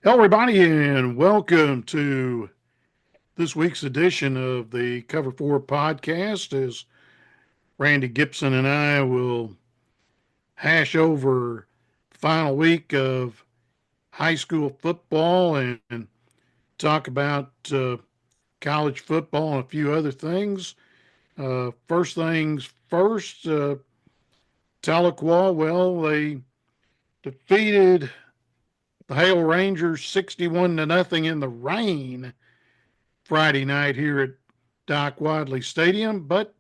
Hello, everybody, and welcome to this week's edition of the Cover 4 podcast. As Randy Gibson and I will hash over the final week of high school football and talk about college football and a few other things. First things first, Tahlequah, well, they defeated the Hale Rangers 61-0 in the rain Friday night here at Doc Wadley Stadium, but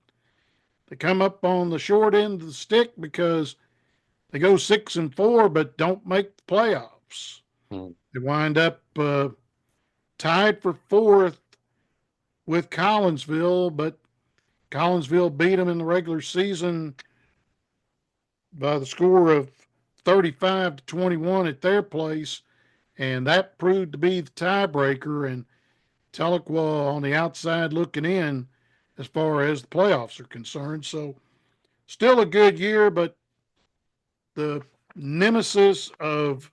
they come up on the short end of the stick because they go 6-4 but don't make the playoffs. They wind up tied for fourth with Collinsville, but Collinsville beat them in the regular season by the score of 35-21 at their place, and that proved to be the tiebreaker. And Tahlequah on the outside looking in as far as the playoffs are concerned. So still a good year, but the nemesis of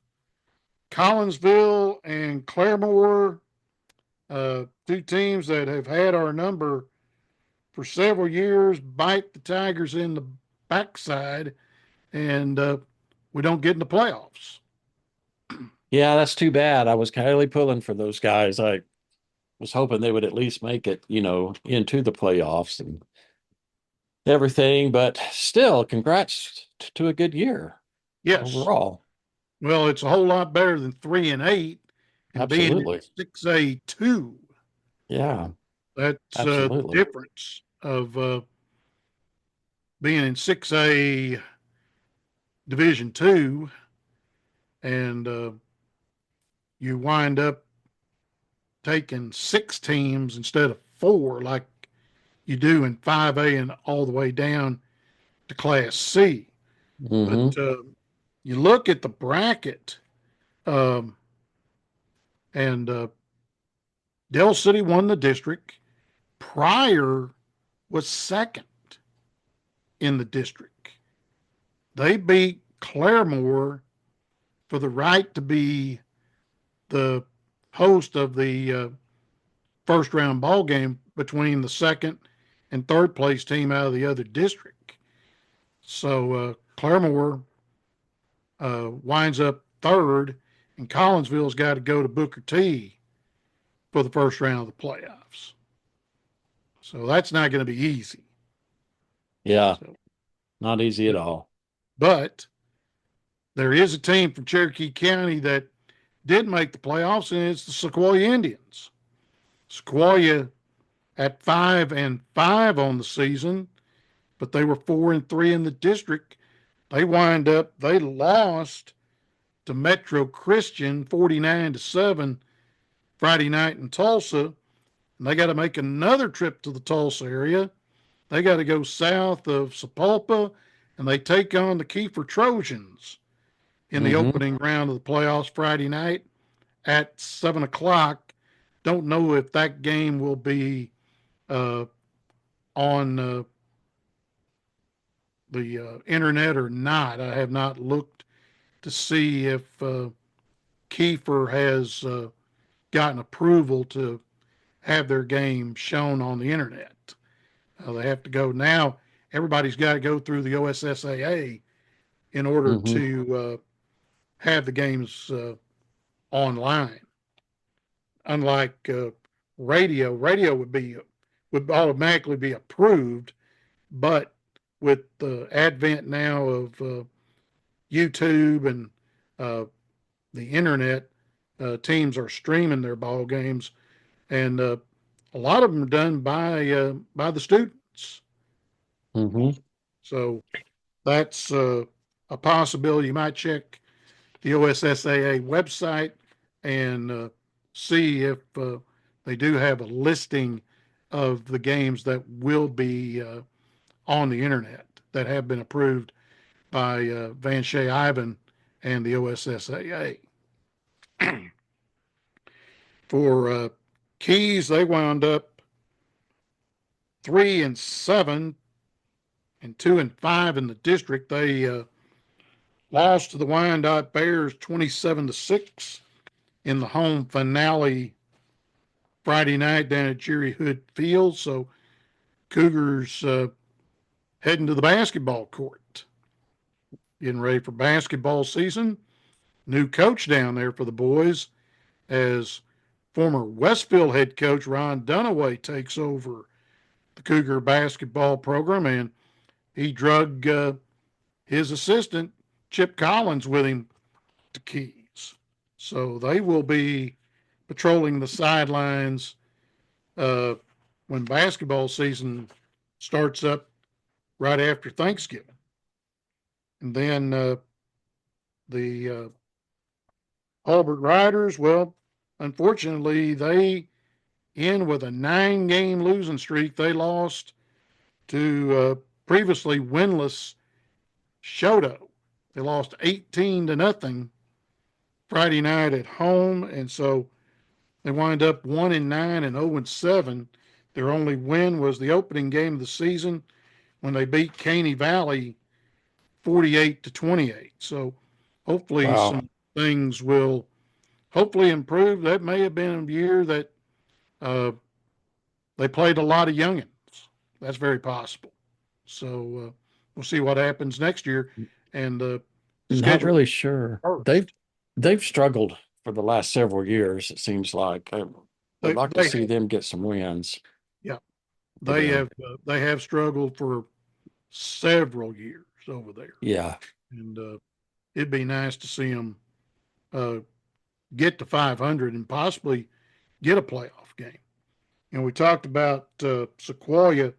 Collinsville and Claremore, two teams that have had our number for several years, bite the Tigers in the backside, and we don't get in the playoffs. Yeah, that's too bad. I was really pulling for those guys. I was hoping they would at least make it, into the playoffs and everything. But still, congrats to a good year. Yes. Overall. Well, it's a whole lot better than 3-8 and Absolutely. being 6-2. Yeah. That's the difference of being in 6A Division II, and you wind up taking 6 teams instead of 4 like you do in 5A and all the way down to Class C. Mm-hmm. But you look at the bracket, and Del City won the district. Pryor was second in the district. They beat Claremore for the right to be the host of the first round ball game between the second and third place team out of the other district. So Claremore winds up third, and Collinsville's got to go to Booker T for the first round of the playoffs. So that's not going to be easy. Yeah, not easy at all. But there is a team from Cherokee County that did make the playoffs, and it's the Sequoyah Indians. Sequoyah at 5-5 on the season, but they were 4-3 in the district. They lost to Metro Christian 49-7 Friday night in Tulsa, and they got to make another trip to the Tulsa area. They got to go south of Sapulpa, and they take on the Kiefer Trojans in the opening round of the playoffs Friday night at 7 o'clock. Don't know if that game will be on the internet or not. I have not looked to see if Kiefer has gotten approval to have their game shown on the internet. They have to go now. Everybody's got to go through the OSSAA in order to have the games online. Unlike radio would automatically be approved, but with the advent now of YouTube and the internet, teams are streaming their ball games, and a lot of them are done by the students. So that's a possibility. You might check the OSSAA website and see if they do have a listing of the games that will be on the internet that have been approved by Van Shea Ivan and the OSSAA. For Keys, they wound up 3-7 and 2-5 in the district. They lost to the Wyandotte Bears 27-6 in the home finale Friday night down at Jerry Hood Field. So Cougars heading to the basketball court, getting ready for basketball season. New coach down there for the boys as former Westfield head coach Ron Dunaway takes over the Cougar basketball program, and he drug his assistant Chip Collins with him to Keys. So they will be patrolling the sidelines when basketball season starts up right after Thanksgiving. And then the Hulbert Riders, well, unfortunately, they end with a 9-game losing streak. They lost to previously winless Shoto. They lost 18-0 Friday night at home, and so they wind up 1-9 and 0-7. Their only win was the opening game of the season when they beat Caney Valley 48-28. So hopefully some things will hopefully improve. That may have been a year that they played a lot of youngins. That's very possible. So we'll see what happens next year. And not really sure. They've struggled for the last several years. It seems like I'd like to see them get some wins. Yeah, they have struggled for several years over there. Yeah, and it'd be nice to see them get to 500 and possibly get a playoff game. And we talked about Sequoia.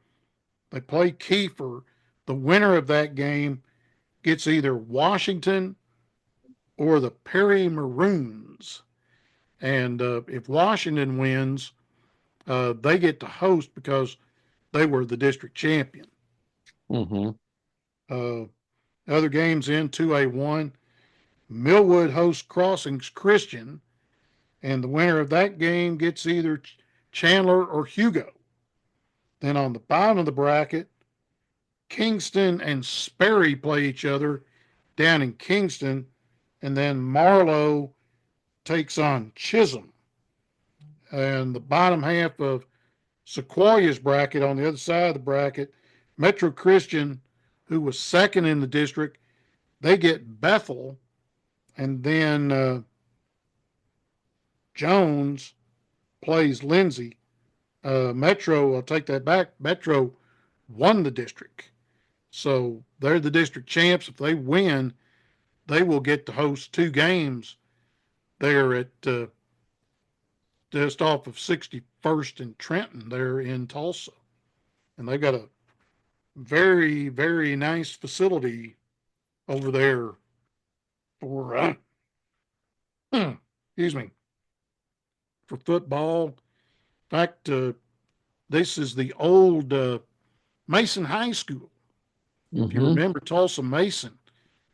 They play Kiefer. The winner of that game gets either Washington or the Perry Maroons. And if Washington wins, they get to host because they were the district champion. Mm-hmm. Other games in 2A1, Millwood hosts Crossings Christian, and the winner of that game gets either Chandler or Hugo. Then on the bottom of the bracket, Kingston and Sperry play each other down in Kingston, and then Marlowe takes on Chisholm. And the bottom half of Sequoia's bracket, on the other side of the bracket, Metro Christian, who was second in the district, they get Bethel, and then Jones plays Lindsay. Metro, I'll take that back, Metro won the district. So they're the district champs. If they win, they will get to host 2 games there at just off of 61st and Trenton there in Tulsa. And they've got a very, very nice facility over there for, excuse me, for football. In fact, this is the old Mason High School. Mm-hmm. If you remember Tulsa Mason,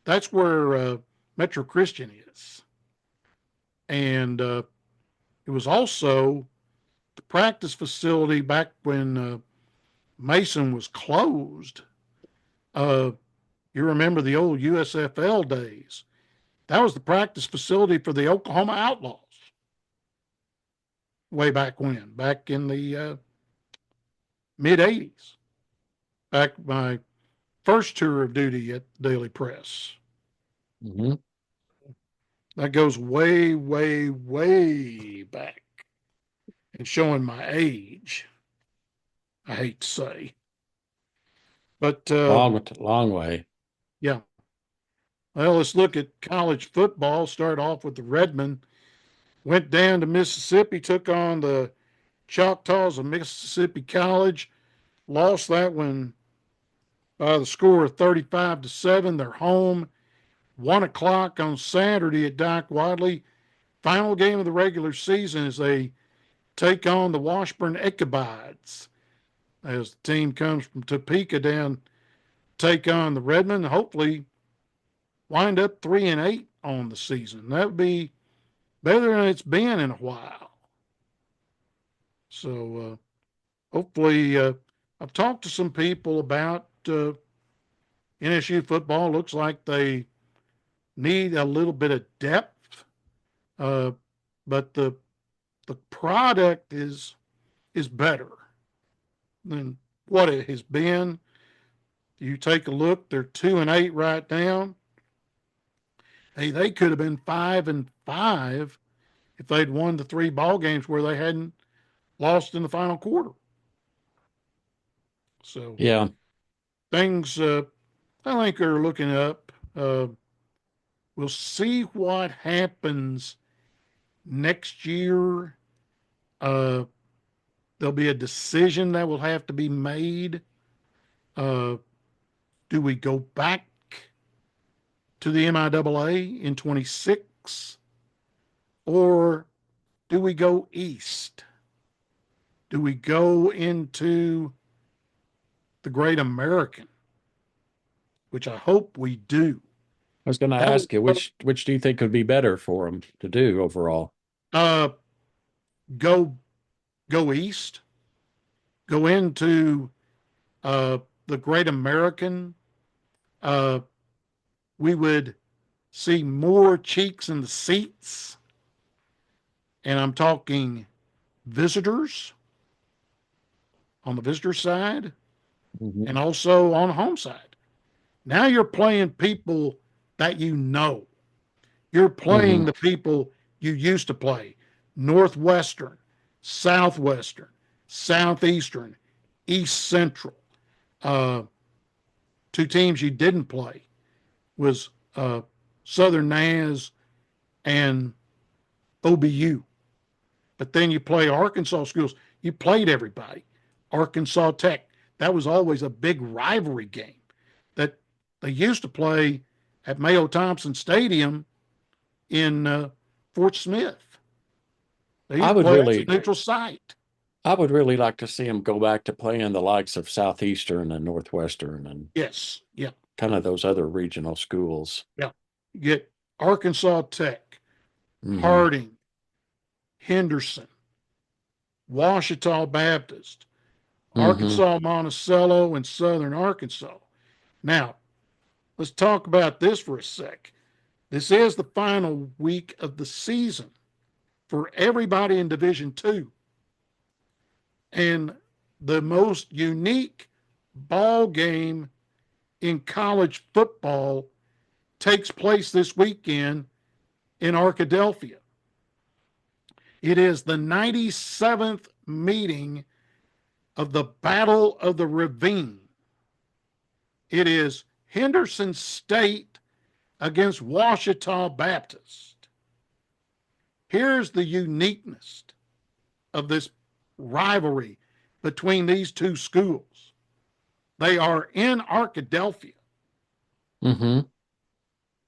that's where Metro Christian is. And it was also the practice facility back when Mason was closed. You remember the old USFL days. That was the practice facility for the Oklahoma Outlaws way back when, back in the mid-'80s, back my first tour of duty at Daily Press. Mm-hmm. That goes way, way, way back and showing my age, I hate to say. But long way. Yeah. Well, let's look at college football. Start off with the Redmen. Went down to Mississippi, took on the Choctaws of Mississippi College. Lost that one by the score of 35-7. They're home. 1 o'clock on Saturday at Doc Wadley. Final game of the regular season as they take on the Washburn Ichabods. As the team comes from Topeka down, take on the Redmen. Hopefully wind up 3-8 on the season. That would be better than it's been in a while. So hopefully, I've talked to some people about NSU football. Looks like they need a little bit of depth, uh, but the product is better than what it has been. You take a look; they're 2-8 right now. Hey, they could have been 5-5 if they'd won the 3 ball games where they hadn't lost in the final quarter. So Yeah. things, I think, are looking up. We'll see what happens next year. Uh, there'll be a decision that will have to be made. Uh, do we go back to the MIAA in 26, or do we go east? Do we go into the Great American, which I hope we do? I was going to That ask you, which do you think would be better for them to do overall? uh, go go east, go into the Great American. Uh, we would see more cheeks in the seats, and I'm talking visitors on the visitor side Mhm. and also on the home side. Now you're playing people that you know. You're playing Mhm. the people you used to play: Northwestern, Southwestern, Southeastern, East Central. Uh, 2 teams you didn't play was Southern Naz and OBU. But then you play Arkansas schools. You played everybody. Arkansas Tech. That was always a big rivalry game that they used to play at Mayo Thompson Stadium in Fort Smith. They I used to would play as a really, neutral site. I would really like to see them go back to playing the likes of Southeastern and Northwestern and Yes. Yeah. kind of those other regional schools. Yeah. You get Arkansas Tech, Hmm. Harding, Henderson, Ouachita Baptist, Hmm. Arkansas Monticello, and Southern Arkansas. Now, let's talk about this for a sec. This is the final week of the season for everybody in Division Two. And the most unique ball game in college football takes place this weekend in Arkadelphia. It is the 97th meeting of the Battle of the Ravine. It is Henderson State against Ouachita Baptist. Here's the uniqueness of this rivalry between these 2 schools. They are in Arkadelphia, Hmm.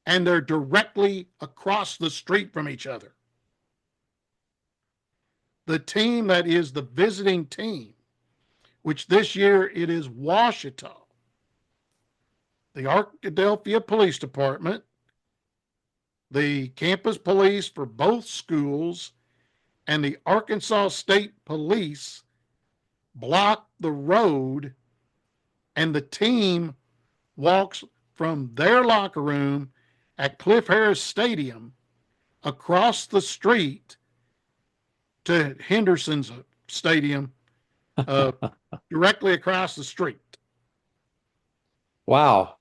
and they're directly across the street from each other. The team that is the visiting team, which this year it is Ouachita, the Arkadelphia Police Department, the campus police for both schools, and the Arkansas State Police block the road, and the team walks from their locker room at Cliff Harris Stadium across the street to Henderson's Stadium, uh, directly across the street. Wow,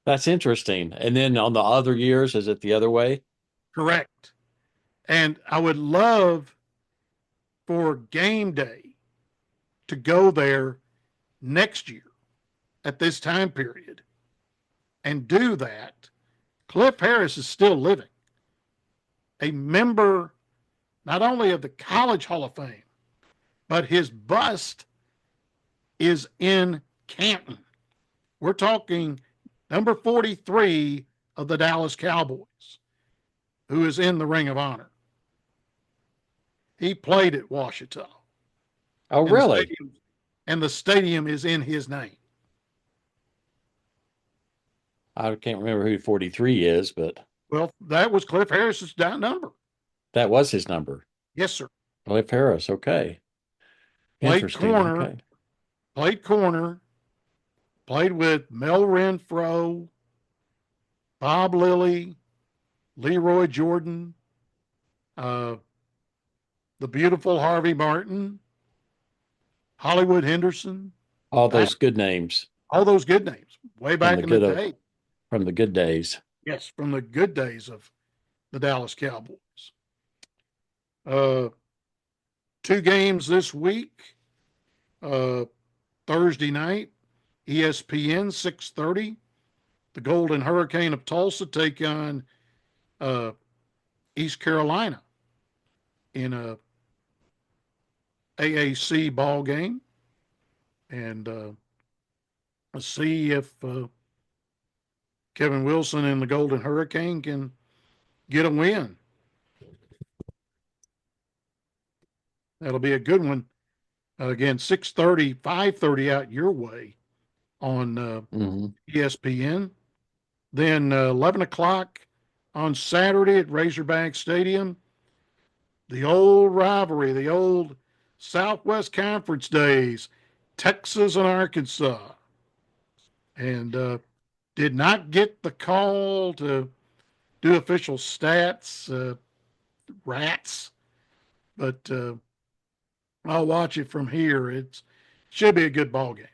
that's interesting. And then on the other years, is it the other way? Correct. And I would love for game day to go there next year at this time period and do that. Cliff Harris is still living, a member not only of the College Hall of Fame, but his bust is in Canton. We're talking number 43 of the Dallas Cowboys, who is in the Ring of Honor. He played at Ouachita, Oh, and the really? stadium and the stadium is in his name. I can't remember who 43 is, but Well, that was Cliff Harris's number. that was his number. Yes, sir. Cliff Harris. Okay. Played Interesting. corner, Okay. played corner, played with Mel Renfro, Bob Lilly, Leroy Jordan, uh, the beautiful Harvey Martin, Hollywood Henderson, All that those good names all those good names way from back the in the good day. from the good days. Yes, from the good days of the Dallas Cowboys. Uh, two games this week. Uh, Thursday night, ESPN 6:30. The Golden Hurricane of Tulsa take on uh, East Carolina in a AAC ball game, and let's see if Kevin Wilson and the Golden Hurricane can get a win. That'll be a good one. Again, 6:30, 5:30 out your way on Hmm. ESPN. Then 11 o'clock on Saturday at Razorback Stadium. The old rivalry, the old Southwest Conference days, Texas and Arkansas. And did not get the call to do official stats, rats, but I'll watch it from here. It should be a good ball game.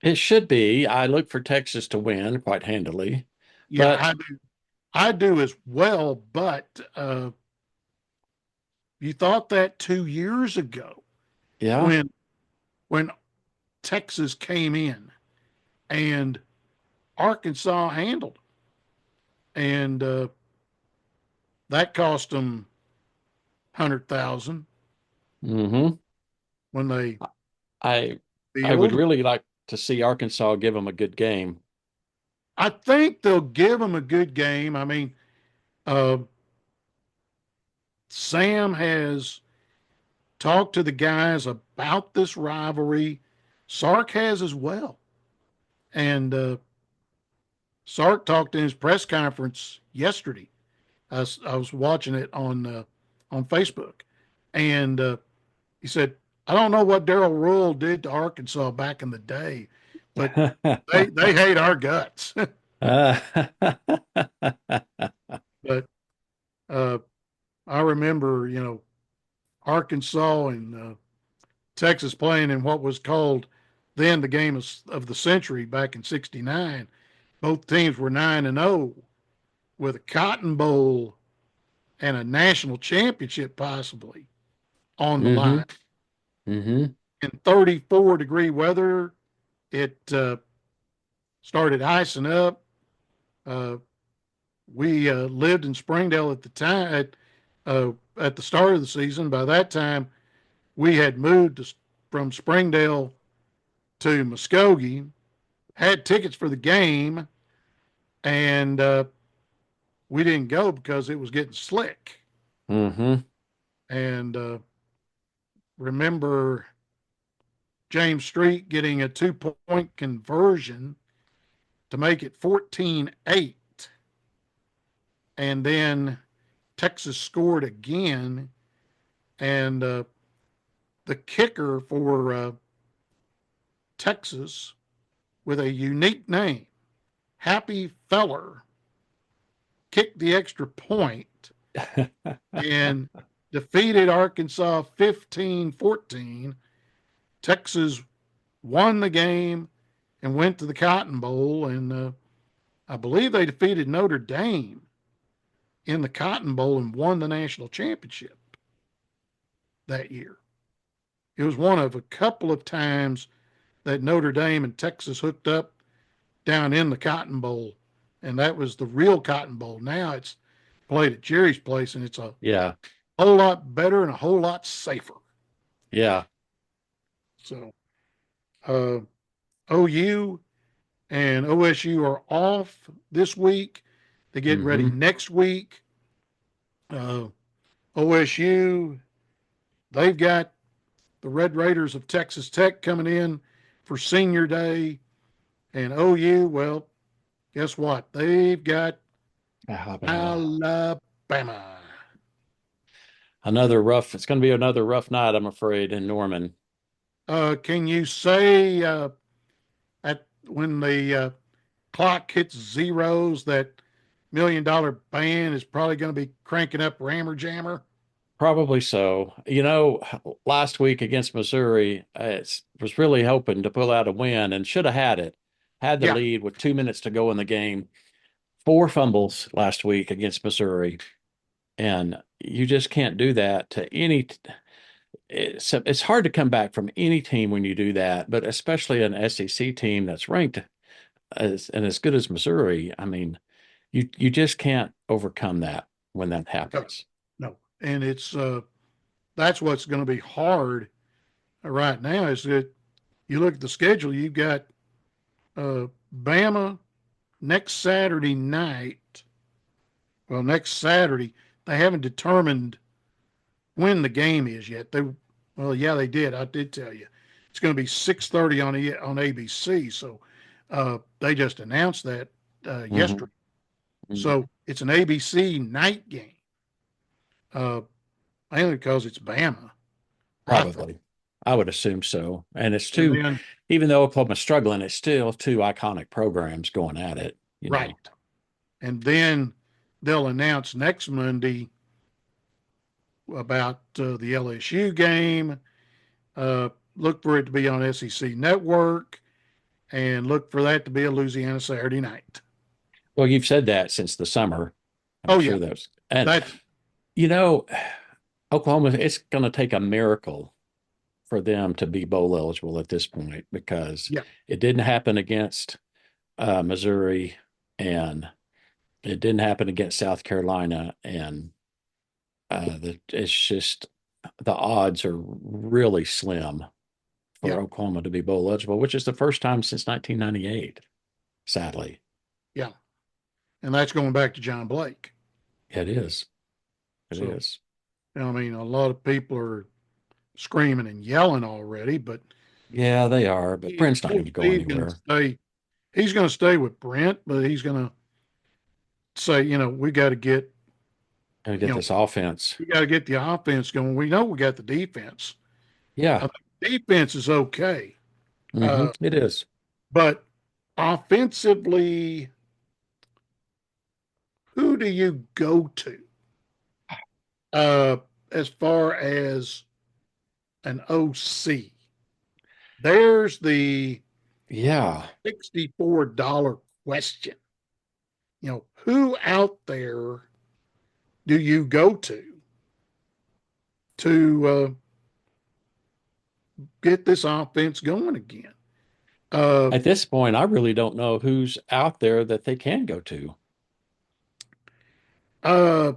It should be. I look for Texas to win quite handily, Yeah, but I do as well. But you thought that 2 years ago yeah. when when Texas came in and Arkansas handled it, and that cost them 100,000 Hmm. when they I I would field. really like to see Arkansas give them a good game. I think they'll give them a good game. I mean, uh, Sam has talked to the guys about this rivalry. Sark has as well, and Sark talked in his press conference yesterday. I was watching it on Facebook, and he said, "I don't know what Daryl Rule did to Arkansas back in the day, but they hate our guts." Uh, But uh, I remember, Arkansas and Texas playing in what was called then the game of the century back in '69. Both teams were 9-0 with a Cotton Bowl and a national championship possibly on the hmm. line. Hmm. In 34-degree weather, it started icing up. Uh, we lived in Springdale at the time at the start of the season. By that time, we had moved from Springdale to Muskogee, had tickets for the game, and we didn't go because it was getting slick. Hmm. And remember James Street getting a 2-point conversion to make it 14-8. And then Texas scored again. And the kicker for Texas, with a unique name, Happy Feller, kicked the extra point and defeated Arkansas 15-14. Texas won the game and went to the Cotton Bowl, and I believe they defeated Notre Dame in the Cotton Bowl and won the national championship that year. It was one of a couple of times that Notre Dame and Texas hooked up down in the Cotton Bowl, and that was the real Cotton Bowl. Now it's played at Jerry's Place, and it's a Yeah. whole lot better and a whole lot safer. Yeah. So, uh, OU and OSU are off this week. They get ready Hmm. next week. Uh, OSU, they've got the Red Raiders of Texas Tech coming in for Senior Day. And OU, well, guess what? They've got Alabama. Alabama. Another rough. It's going to be another rough night, I'm afraid, in Norman. Can you say at when the clock hits zeros that $1 million band is probably going to be cranking up Rammer Jammer? Probably so. You know, last week against Missouri, was really hoping to pull out a win and should have had it. Had the Yeah, lead with 2 minutes to go in the game. Four fumbles last week against Missouri, and you just can't do that to any. It's hard to come back from any team when you do that, but especially an SEC team that's ranked as good as Missouri. I mean, you just can't overcome that when that no, happens. no. And it's that's what's going to be hard right now is that you look at the schedule, you've got Bama next Saturday night. Well, next Saturday, they haven't determined when the game is yet. Well, yeah, they did. I did tell you. It's going to be 6:30 on ABC. So they just announced that Hmm. yesterday. So it's an ABC night game, uh, mainly because it's Bama, I think. Probably. I would assume so. And it's And two, then, even though Oklahoma's struggling, it's still two iconic programs going at it, you right. know. And then they'll announce next Monday about the LSU game. Look for it to be on SEC Network and look for that to be a Louisiana Saturday night. Well, you've said that since the summer. I'm Oh, yeah. sure those. And, That, you know, Oklahoma, it's going to take a miracle for them to be bowl eligible at this point because yeah, it didn't happen against Missouri and it didn't happen against South Carolina. And it's just the odds are really slim for yeah, Oklahoma to be bowl eligible, which is the first time since 1998, sadly. yeah. And that's going back to John Blake. It is. It So, is. I mean, a lot of people are screaming and yelling already, but Yeah, they are, but Brent's not going to go he's going to anywhere. stay. He's going to stay with Brent, but he's going to say, we got to get, Going to you get know, this offense. we got to get the offense going. We know we got the defense. Yeah. I think defense is okay, It is. but offensively, who do you go to uh, as far as an OC? There's the Yeah. $64 question. Who out there do you go to get this offense going again? Uh, At this point, I really don't know who's out there that they can go to. uh,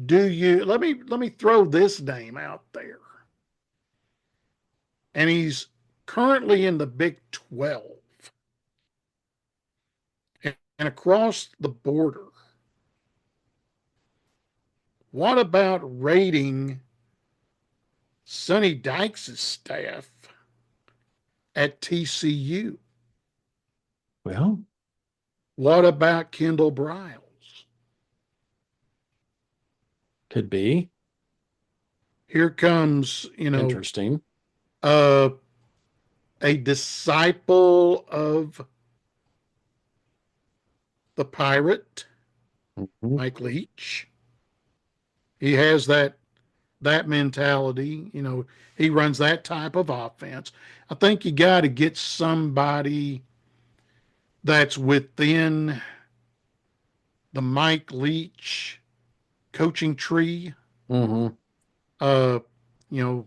do you let me throw this name out there? And he's currently in the Big 12 and across the border. What about rating Sonny Dykes' staff at TCU? Well, What about Kendall Briles? could be Here comes, interesting. uh, a disciple of the Pirate, Mhm. Mike Leach. He has that mentality. He runs that type of offense. I think you got to get somebody that's within the Mike Leach coaching tree. Hmm. Uh, you know,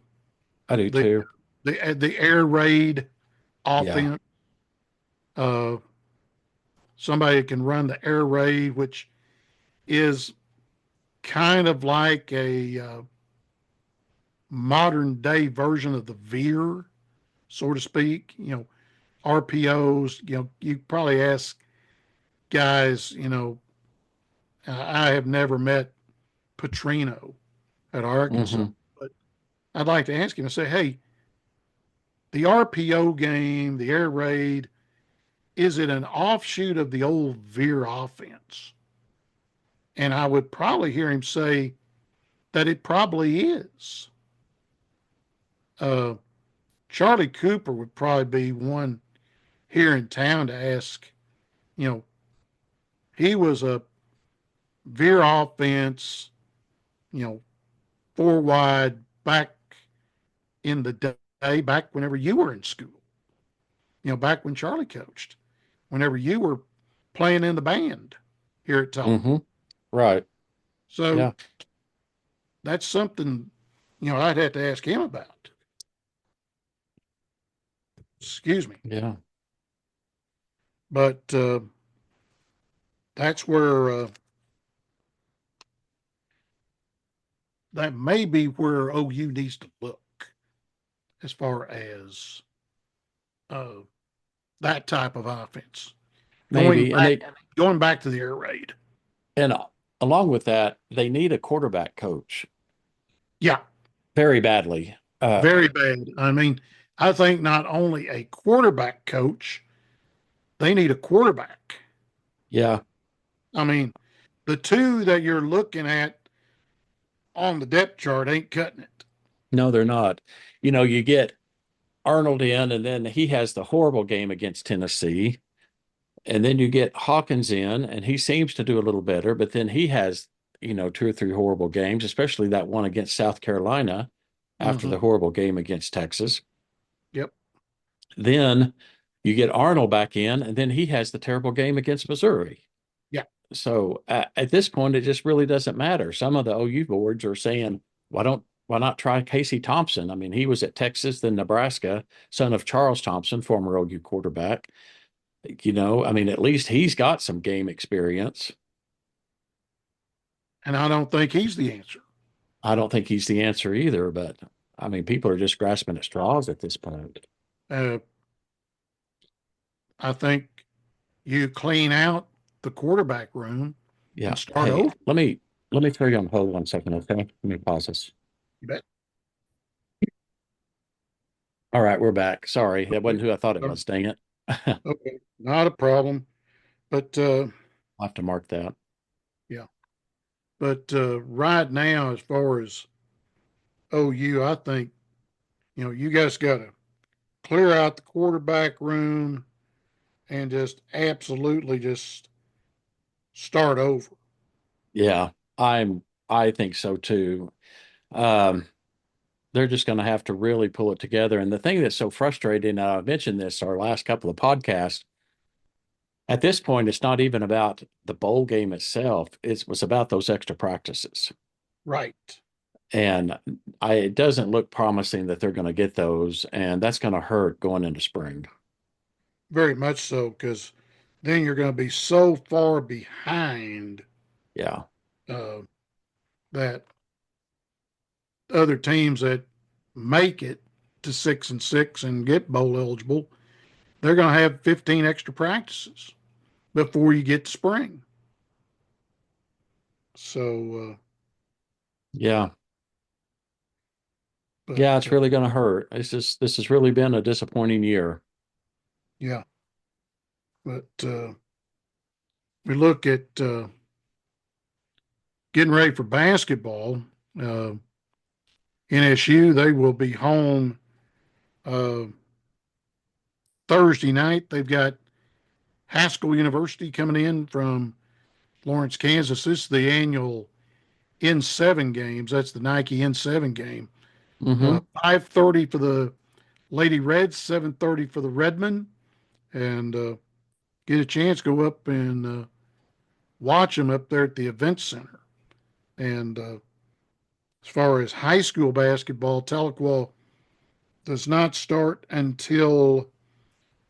I do the too. the air raid Yeah. offense. Uh, somebody that can run the air raid, which is kind of like a modern day version of the veer, so to speak. RPOs. You probably ask guys. I have never met Petrino at Arkansas, Hmm. but I'd like to ask him and say, hey, the RPO game, the air raid, is it an offshoot of the old veer offense? And I would probably hear him say that it probably is. Uh, Charlie Cooper would probably be one here in town to ask. You know, he was a veer offense, you know, four wide back in the day, back whenever you were in school, back when Charlie coached, whenever you were playing in the band here at Tulsa. Mm-hmm. Right. So Yeah. that's something, I'd have to ask him about. Excuse me. Yeah. But that's where that may be where OU needs to look as far as uh, that type of offense. Maybe. Going back to the air raid. And along with that, they need a quarterback coach Yeah, very badly. very bad. I mean, I think not only a quarterback coach, they need a quarterback. Yeah. I mean, the two that you're looking at on the depth chart ain't cutting it. No, they're not. You get Arnold in, and then he has the horrible game against Tennessee. And then you get Hawkins in, and he seems to do a little better, but then he has, two or three horrible games, especially that one against South Carolina after the horrible game against Texas. Yep. Then you get Arnold back in, and then he has the terrible game against Missouri. Yeah. So at this point, it just really doesn't matter. Some of the OU boards are saying, why not try Casey Thompson? I mean, he was at Texas, then Nebraska, son of Charles Thompson, former OU quarterback. I mean, at least he's got some game experience. And I don't think he's the answer. I don't think he's the answer either, but I mean, people are just grasping at straws at this point. I think you clean out the quarterback room Yeah. and start Hey, over. let me throw you on hold 1 second, okay? Let me pause this. You bet. All right, we're back. Sorry, that wasn't who I thought it was. Dang it. Okay, not a problem. But I'll have to mark that. yeah. But right now, as far as OU, I think you guys got to clear out the quarterback room and just absolutely just start over. Yeah, I think so too. Um, they're just going to have to really pull it together. And the thing that's so frustrating, and I mentioned this our last couple of podcasts, at this point, it's not even about the bowl game itself. It was about those extra practices. Right. And it doesn't look promising that they're going to get those, and that's going to hurt going into spring. Very much so, because then you're going to be so far behind Yeah. That other teams that make it to 6-6 and get bowl eligible, they're going to have 15 extra practices before you get to spring. So, yeah. But, yeah, it's really going to hurt. This has really been a disappointing year. Yeah. But we look at getting ready for basketball. NSU, they will be home Thursday night. They've got Haskell University coming in from Lawrence, Kansas. This is the annual N7 games. That's the Nike N7 game. 5:30 for the Lady Reds, 7:30 for the Redmen, and get a chance go up and watch them up there at the event center. And as far as high school basketball, Tahlequah does not start until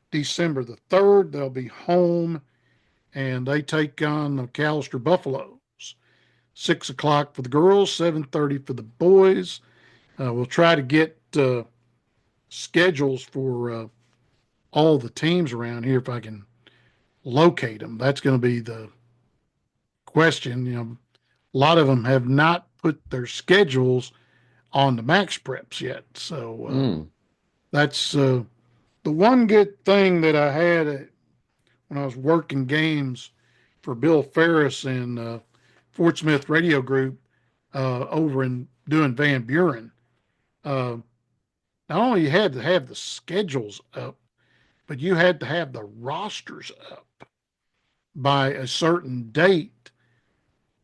December the 3rd. They'll be home and they take on the McAllister Buffaloes. 6 o'clock for the girls, 7:30 for the boys. We'll try to get schedules for all the teams around here if I can locate them. That's going to be the question. A lot of them have not put their schedules on the Max Preps yet. So that's the one good thing that I had when I was working games for Bill Ferris and Fort Smith Radio Group over in doing Van Buren. not only you had to have the schedules up, but you had to have the rosters up by a certain date,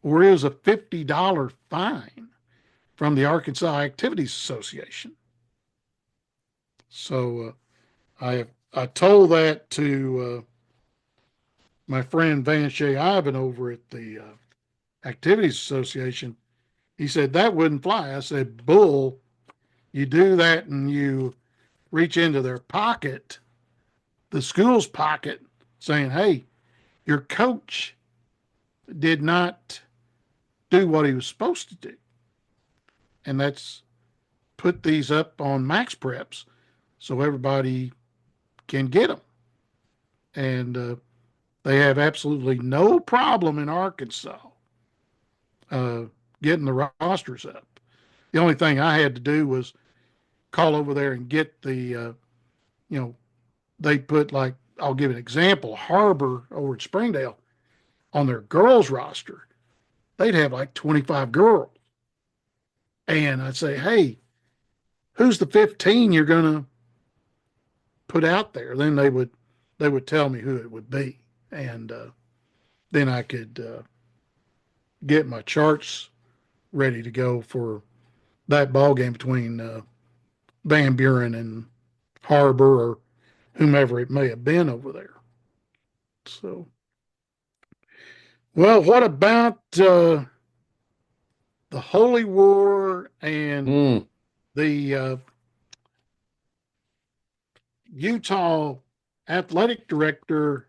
or it was a $50 fine from the Arkansas Activities Association. So I told that to my friend Van Shea Ivan over at the Activities Association. He said that wouldn't fly. I said, bull, you do that and you reach into their pocket, the school's pocket, saying, hey, your coach did not do what he was supposed to do. And that's put these up on Max Preps so everybody can get them. And they have absolutely no problem in Arkansas uh, getting the rosters up. The only thing I had to do was call over there and get the, they put like, I'll give an example, Harbor over at Springdale on their girls roster, they'd have like 25 girls. And I'd say, hey, who's the 15 you're going to put out there? Then they would tell me who it would be. And then I could get my charts ready to go for that ball game between Van Buren and Harbor or whomever it may have been over there. So, well, what about the Holy War and the Utah athletic director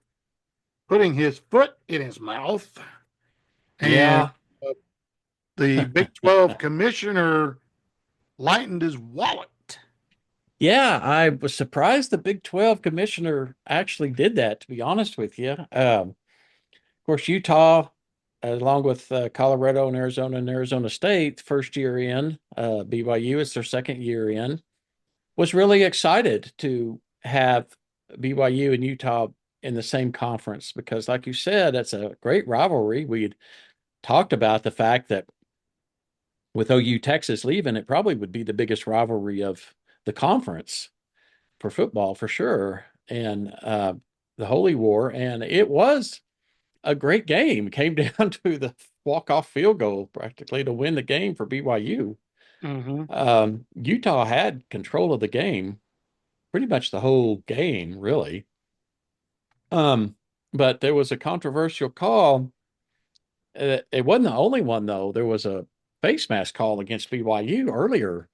putting his foot in his mouth, and Yeah. the Big 12 commissioner lightened his wallet? Yeah, I was surprised the Big 12 commissioner actually did that, to be honest with you. Of course, Utah, along with Colorado and Arizona State, first year in, BYU, it's their second year in, was really excited to have BYU and Utah in the same conference because, like you said, that's a great rivalry. We had talked about the fact that with OU Texas leaving, it probably would be the biggest rivalry of the conference for football for sure. And the Holy War, and it was a great game. Came down to the walk-off field goal practically to win the game for BYU. Utah had control of the game pretty much the whole game, really. But there was a controversial call. It wasn't the only one, though. There was a face mask call against BYU earlier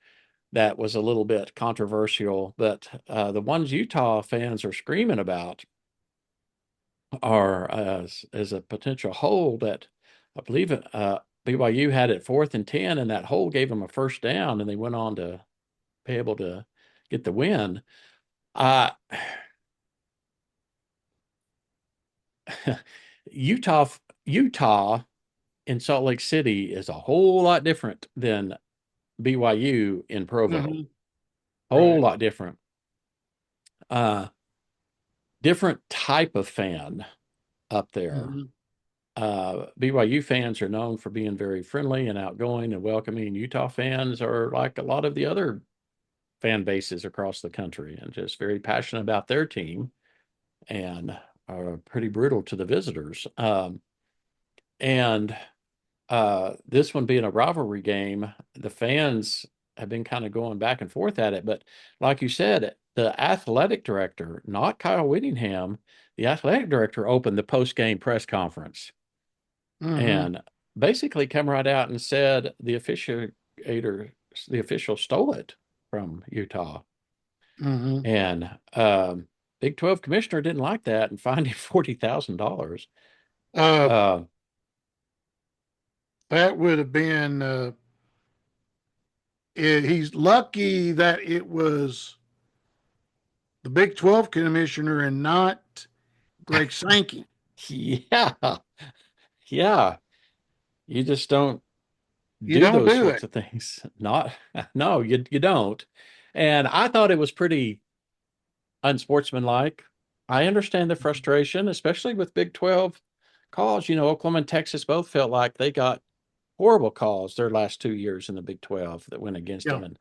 that was a little bit controversial. But the ones Utah fans are screaming about are as a potential hold that I believe BYU had it 4th and 10, and that hold gave them a first down, and they went on to be able to get the win. Utah in Salt Lake City is a whole lot different than BYU in Provo. Whole lot different. Different type of fan up there. BYU fans are known for being very friendly and outgoing and welcoming. Utah fans are like a lot of the other fan bases across the country and just very passionate about their team and are pretty brutal to the visitors. And this one being a rivalry game, the fans have been kind of going back and forth at it. But like you said, the athletic director, not Kyle Whittingham, the athletic director opened the post-game press conference and basically came right out and said the official stole it from Utah. And Big 12 commissioner didn't like that and fined him $40,000. That would have been he's lucky that it was the Big 12 commissioner and not Greg Sankey. Yeah. You just don't do those sorts of things. No, you don't. And I thought it was pretty unsportsmanlike. I understand the frustration, especially with Big 12 calls. Oklahoma and Texas both felt like they got horrible calls their last 2 years in the Big 12 that went against them.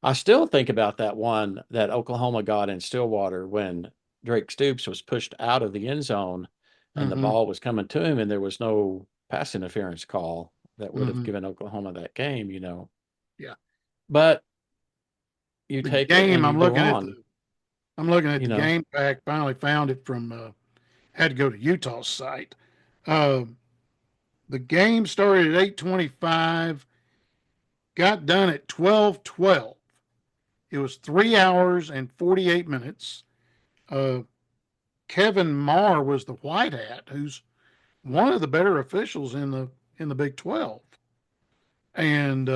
I still think about that one that Oklahoma got in Stillwater when Drake Stoops was pushed out of the end zone and the Mm-hmm. ball was coming to him, and there was no pass interference call that would have Mm-hmm. given Oklahoma that game. Yeah. But you The take it and game you go on, I'm looking at you the know. game pack. Finally found it from had to go to Utah's site. Uh, the game started at 8:25, got done at 12:12. It was 3 hours and 48 minutes. Uh, Kevin Marr was the white hat, who's one of the better officials in the Big 12, and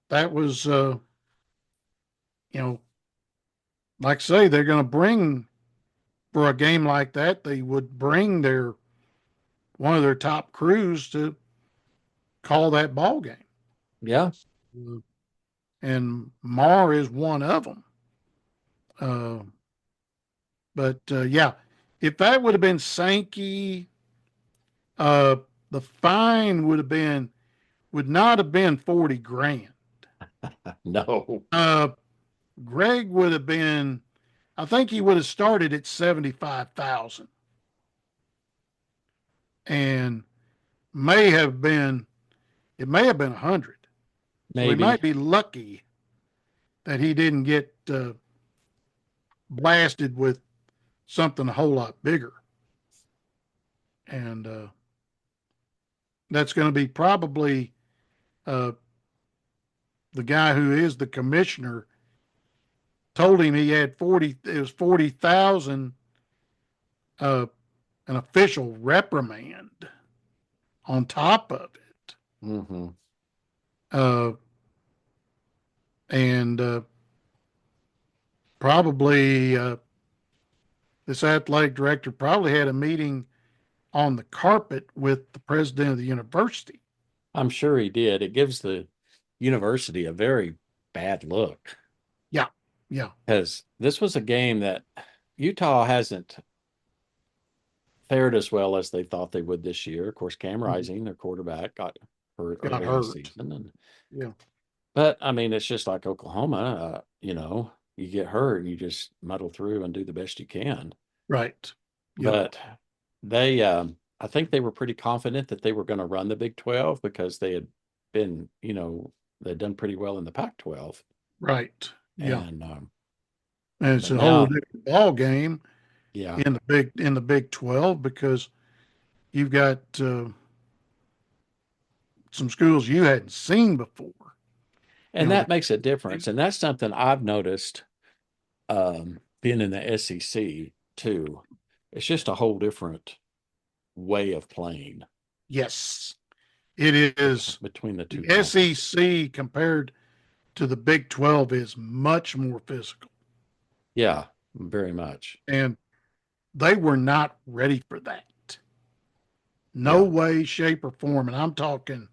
that was you know, like I say, they're going to bring for a game like that. They would bring their one of their top crews to call that ball game. Yeah. And Marr is one of them. Uh, but yeah, if that would have been Sankey, uh, the fine would not have been 40 grand. No. Uh, Greg would have been, I think he would have started at 75,000 and may have been, it may have been 100. So he Maybe. might be lucky that he didn't get blasted with something a whole lot bigger. And that's going to be probably uh, the guy who is the commissioner told him he had 40, it was 40,000, an official reprimand on top of it. Mm-hmm. Uh, and probably this athletic director probably had a meeting on the carpet with the president of the university. I'm sure he did. It gives the university a very bad look Yeah, yeah, because this was a game that Utah hasn't fared as well as they thought they would this year. Of course, Cam Rising, their quarterback, got hurt got early in the hurt. season, and Yeah, but I mean, it's just like Oklahoma. You get hurt, and you just muddle through and do the best you can. right. Yeah, But they, I think they were pretty confident that they were going to run the Big 12 because they had been, they'd done pretty well in the Pac 12. right. Yeah, And, and it's but a whole now, different ball game yeah. in the Big 12 because you've got some schools you hadn't seen before. You And know, that makes a difference. And that's something I've noticed being in the SEC too. It's just a whole different way of playing yes, it is. between the two The conferences. SEC compared to the Big 12 is much more physical, Yeah, very much. and they were not ready for that. No Yeah. way, shape, or form. And I'm talking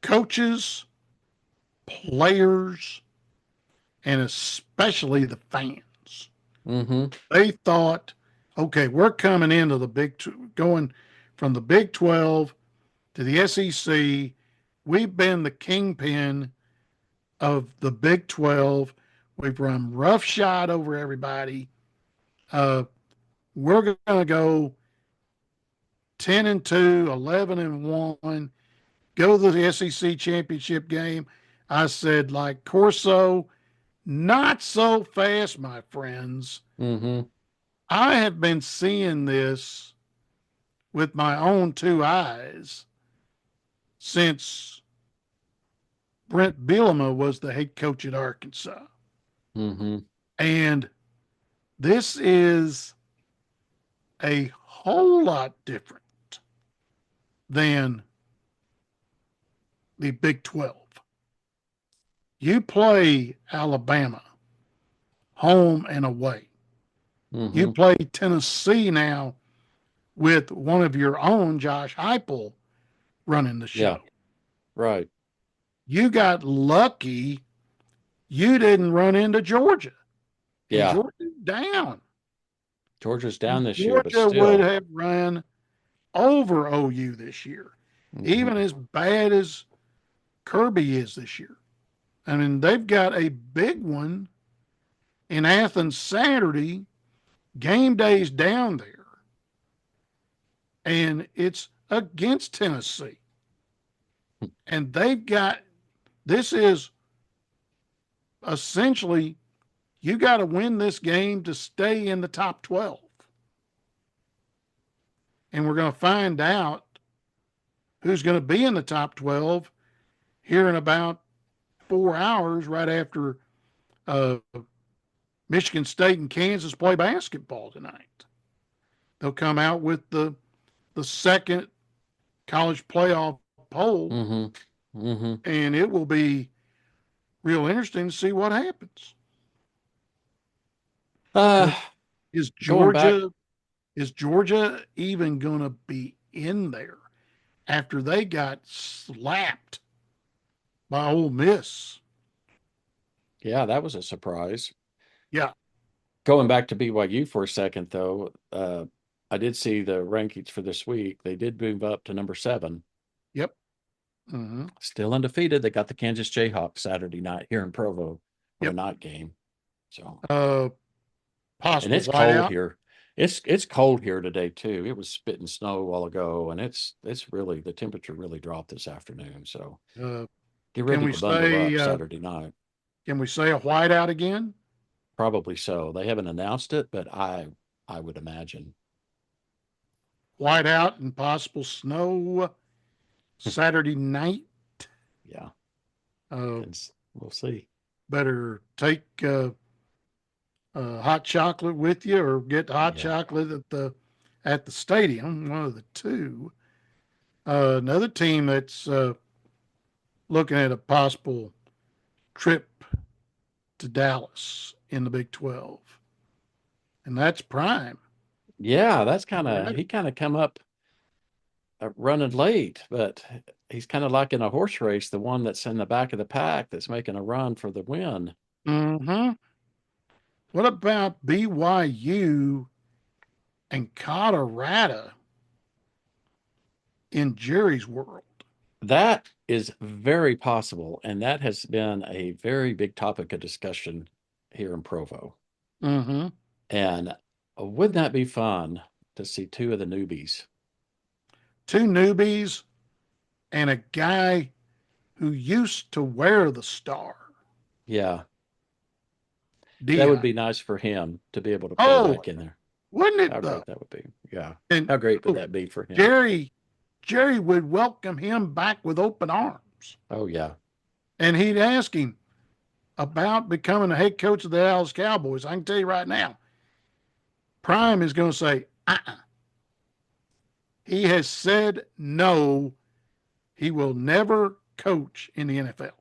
coaches, players, and especially the fans. Mm-hmm. They thought, okay, we're coming into going from the Big 12 to the SEC. We've been the kingpin of the Big 12. We've run roughshod over everybody. Uh, we're going to go 10-2, 11-1, go to the SEC championship game. I said, like Corso, not so fast, my friends. Mm-hmm. I have been seeing this with my own two eyes since Brent Bielema was the head coach at Arkansas. Mm-hmm. And this is a whole lot different than the Big 12. You play Alabama home and away. You Mm-hmm. play Tennessee now with one of your own, Josh Heupel, running the Yeah. show. Right. You got lucky you didn't run into Georgia. And Yeah. Georgia's down. Georgia's down this year, but Georgia would still. have run over OU this year. Mm-hmm. Even as bad as Kirby is this year. I mean, they've got a big one in Athens Saturday. Game day's down there, and it's against Tennessee. And they've got this is essentially you got to win this game to stay in the top 12. And we're going to find out who's going to be in the top 12 here in about 4 hours, right after Michigan State and Kansas play basketball tonight. They'll come out with the second college playoff poll, and it will be real interesting to see what happens. Is Georgia even going to be in there after they got slapped by Ole Miss? Yeah, that was a surprise. Yeah. Going back to BYU for a second, though, I did see the rankings for this week. They did move up to number 7. Yep. Mm-hmm. Still undefeated. They got the Kansas Jayhawks Saturday night here in Provo for a night game. So, possible. And it's cold here. It's cold here today too. It was spitting snow a while ago, and it's really the temperature really dropped this afternoon. So, get ready to bundle up Saturday night. Can we say a whiteout again? Probably so. They haven't announced it, but I would imagine. Whiteout and possible snow Saturday night. Yeah. We'll see. Better take hot chocolate with you, or get hot chocolate at the stadium. One of the two. Another team that's looking at a possible trip to Dallas in the Big 12, and that's Prime. Yeah, that's he kind of come up running late, but he's kind of like in a horse race, the one that's in the back of the pack that's making a run for the win. Mm-hmm. What about BYU and Colorado in Jerry's world? That is very possible, and that has been a very big topic of discussion here in Provo. Mm-hmm. And wouldn't that be fun to see 2 of the newbies? 2 newbies and a guy who used to wear the star. Yeah. Dion. That would be nice for him to be able to play back in there. Wouldn't it, How though? great that would be. Yeah. And how great would that be for him? Jerry would welcome him back with open arms. Oh, yeah. And he'd ask him about becoming the head coach of the Dallas Cowboys. I can tell you right now, Prime is going to say, He has said no. He will never coach in the NFL.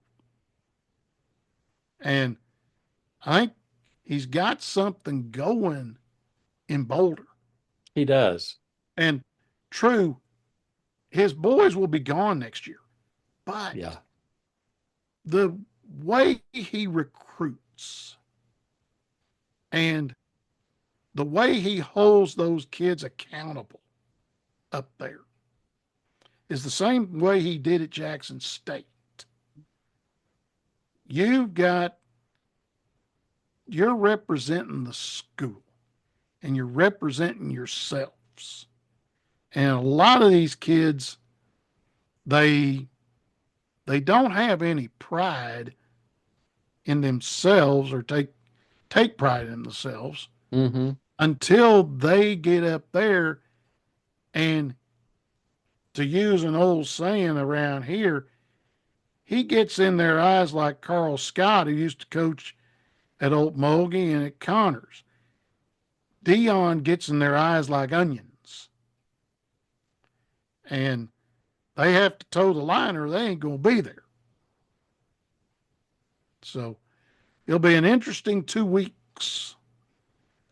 And I think he's got something going in Boulder. He does. And true, his boys will be gone next year. But the way he recruits and the way he holds those kids accountable up there is the same way he did at Jackson State. You're representing the school, and you're representing yourselves. And a lot of these kids, they don't have any pride in themselves, or take pride in themselves until they get up there. And to use an old saying around here, he gets in their eyes like Carl Scott, who used to coach at Okmulgee and at Connors. Dion gets in their eyes like onions. And they have to toe the line or they ain't going to be there. So it'll be an interesting 2 weeks.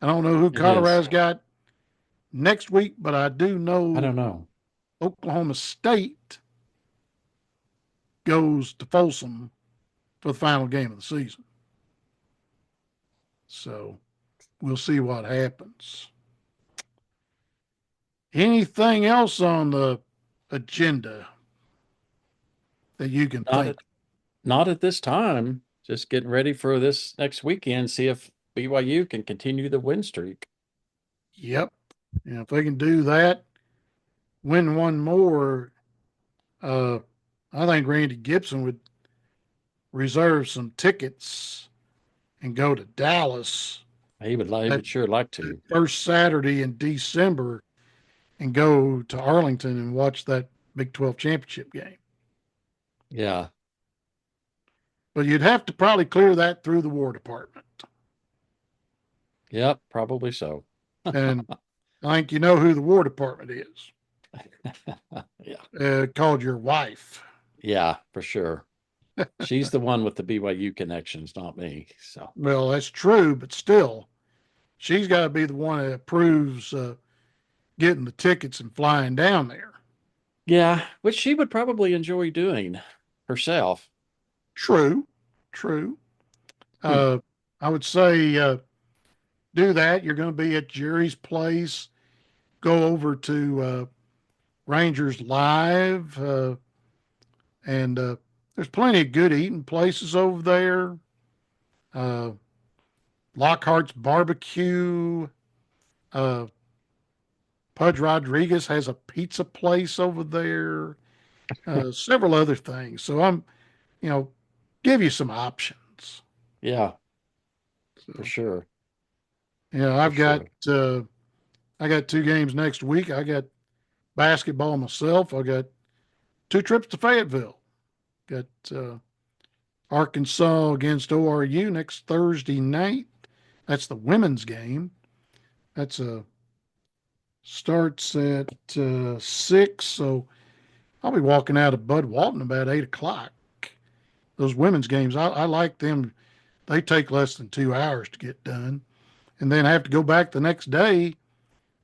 I don't know who Colorado's got next week, but I don't know. Oklahoma State goes to Folsom for the final game of the season. So we'll see what happens. Anything else on the agenda? that you can Not think. at not at this time. Just getting ready for this next weekend. See if BYU can continue the win streak. Yep. If they can do that, win one more, uh, I think Randy Gibson would reserve some tickets and go to Dallas He that, would sure like that to. first Saturday in December and go to Arlington and watch that Big 12 championship game. Yeah. But you'd have to probably clear that through the War Department. Yep. Probably so. And I think you know who the War Department is. Yeah. Called your wife. Yeah, for sure. She's the one with the BYU connections, not me. So Well, that's true, but still, she's got to be the one that approves getting the tickets and flying down there. yeah, which she would probably enjoy doing herself. True, true. Hmm. Uh, I would say do that. You're going to be at Jerry's place. Go over to Rangers Live, and there's plenty of good eating places over there. Uh, Lockhart's Barbecue. Uh, Pudge Rodriguez has a pizza place over there. Several other things. So I'm, you know, give you some options. Yeah, for So, sure. For I've got sure. I got 2 games next week. I got basketball myself. I got 2 trips to Fayetteville. Got Arkansas against ORU next Thursday night. That's the women's game. That's starts at 6. So I'll be walking out of Bud Walton about 8 o'clock. Those women's games, I like them. They take less than 2 hours to get done. And then I have to go back the next day.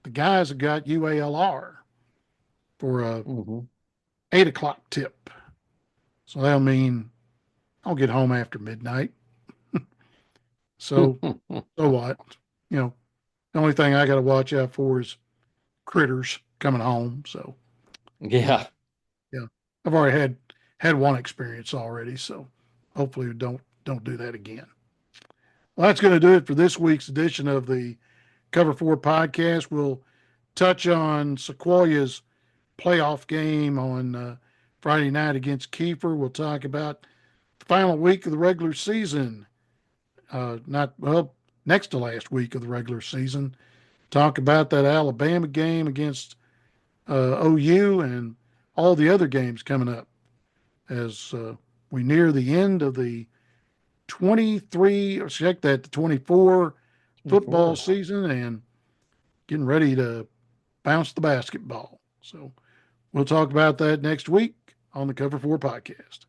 The guys have got UALR for a Hmm. 8 o'clock tip. So that'll mean I'll get home after midnight. So, so what? You know, the only thing I got to watch out for is critters coming home. So, Yeah. yeah, I've already had one experience already. So hopefully we don't do that again. Well, that's going to do it for this week's edition of the Cover 4 podcast. We'll touch on Sequoia's playoff game on Friday night against Kiefer. We'll talk about the final week of the regular season, not well, next to last week of the regular season. Talk about that Alabama game against OU and all the other games coming up as we near the end of the 23, or check that, the 24 football 24. season and getting ready to bounce the basketball. So we'll talk about that next week on the Cover 4 podcast.